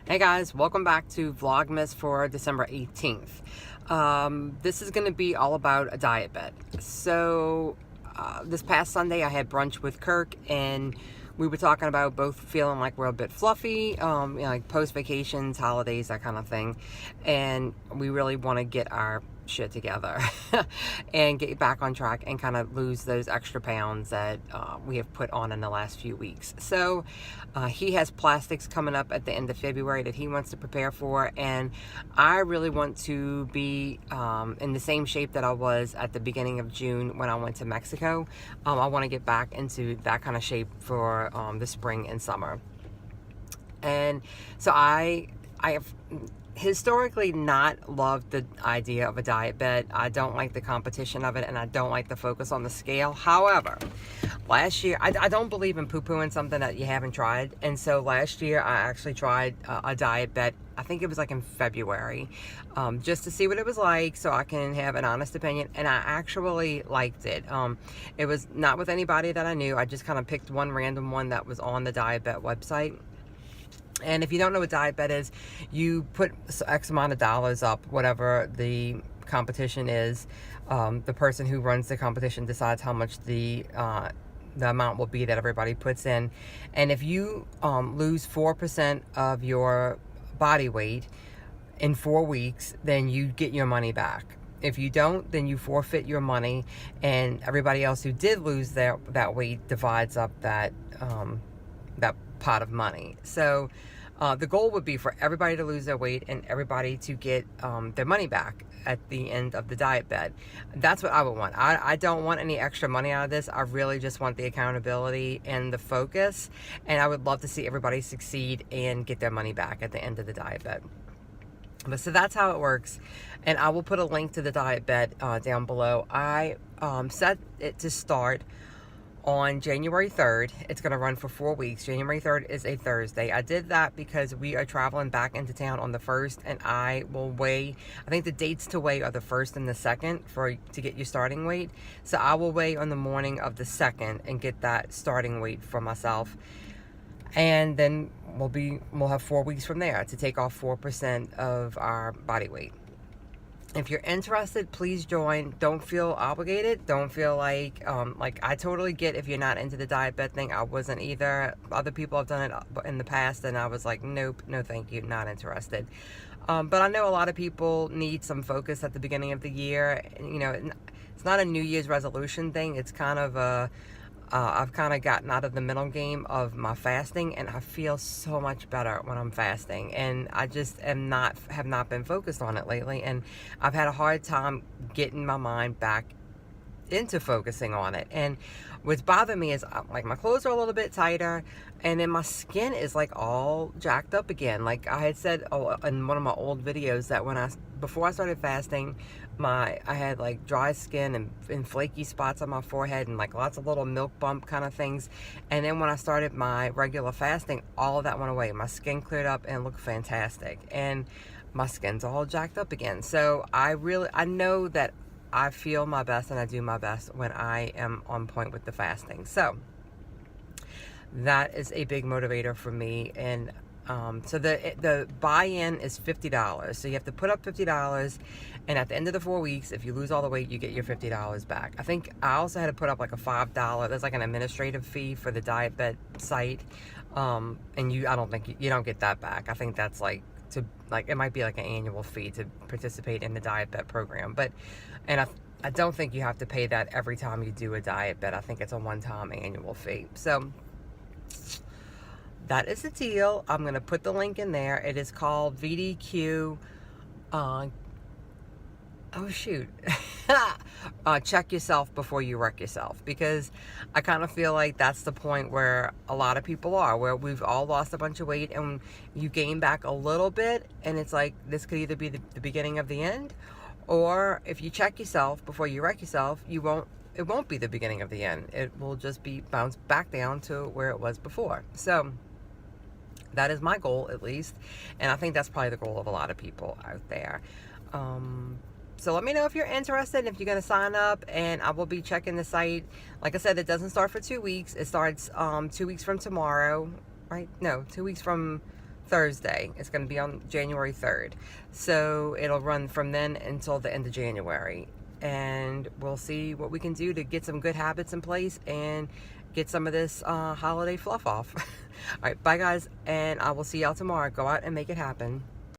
Hey guys, welcome back to Vlogmas for December 18th. This is going to be all about a diet bet. So, this past Sunday I had brunch with Kirk and we were talking about both feeling like we're a bit fluffy, like post-vacations, holidays, that kind of thing. And we really want to get our shit together and get back on track and kind of lose those extra pounds that we have put on in the last few weeks. So he has plastics coming up at the end of February that he wants to prepare for, and I really want to be in the same shape that I was at the beginning of June when I went to Mexico. I want to get back into that kind of shape for the spring and summer. And so I have historically not loved the idea of a diet bet. I don't like the competition of it, and I don't like the focus on the scale. However, last year, I don't believe in poo-pooing something that you haven't tried. And so last year, I actually tried a diet bet. I think it was like in February, just to see what it was like so I can have an honest opinion. And I actually liked it. It was not with anybody that I knew. I just kind of picked one random one that was on the diet bet website. And if you don't know what diet bet is, you put X amount of dollars up, whatever the competition is. The person who runs the competition decides how much the amount will be that everybody puts in. And if you lose 4% of your body weight in 4 weeks, then you get your money back. If you don't, then you forfeit your money, and everybody else who did lose that weight divides up that pot of money. So the goal would be for everybody to lose their weight and everybody to get their money back at the end of the diet bet. That's what I would want. I don't want any extra money out of this. I really just want the accountability and the focus, and I would love to see everybody succeed and get their money back at the end of the diet bet. But so that's how it works, and I will put a link to the diet bet down below. I set it to start on January 3rd. It's going to run for 4 weeks. January 3rd is a Thursday. I did that because we are traveling back into town on the 1st, and I will weigh, I think the dates to weigh are the 1st and the 2nd to get your starting weight. So I will weigh on the morning of the 2nd and get that starting weight for myself. And then we'll have 4 weeks from there to take off 4% of our body weight. If you're interested, please join. Don't feel obligated. Don't feel like I totally get if you're not into the diet bet thing. I wasn't either. Other people have done it in the past, and I was like, nope, no thank you, not interested. But I know a lot of people need some focus at the beginning of the year. You know, it's not a New Year's resolution thing. It's kind of I've kind of gotten out of the middle game of my fasting, and I feel so much better when I'm fasting, and I just have not been focused on it lately, and I've had a hard time getting my mind back into focusing on it. And what's bothering me is like my clothes are a little bit tighter, and then my skin is like all jacked up again. Like I had said in one of my old videos that before I started fasting, I had like dry skin and flaky spots on my forehead and like lots of little milk bump kind of things. And then when I started my regular fasting, all of that went away. My skin cleared up and looked fantastic, and my skin's all jacked up again. So I know that I feel my best and I do my best when I am on point with the fasting. So that is a big motivator for me. And so the buy-in is $50. So you have to put up $50, and at the end of the 4 weeks, if you lose all the weight, you get your $50 back. I think I also had to put up like a $5. There's like an administrative fee for the diet bet site, and I don't think you don't get that back. I think that's it might be like an annual fee to participate in the diet bet program. And I don't think you have to pay that every time you do a diet bet. I think it's a one-time annual fee. So that is the deal. I'm going to put the link in there. It is called VDQ. Check yourself before you wreck yourself, because I kind of feel like that's the point where a lot of people are, where we've all lost a bunch of weight and you gain back a little bit, and it's like this could either be the beginning of the end, or if you check yourself before you wreck yourself, it won't be the beginning of the end. It will just be bounced back down to where it was before. So that is my goal, at least, and I think that's probably the goal of a lot of people out there. So let me know if you're interested, if you're going to sign up, and I will be checking the site. Like I said, it doesn't start for 2 weeks. It starts 2 weeks from tomorrow, right? No, 2 weeks from Thursday. It's going to be on January 3rd. So it'll run from then until the end of January. And we'll see what we can do to get some good habits in place and get some of this holiday fluff off. All right, bye guys, and I will see y'all tomorrow. Go out and make it happen.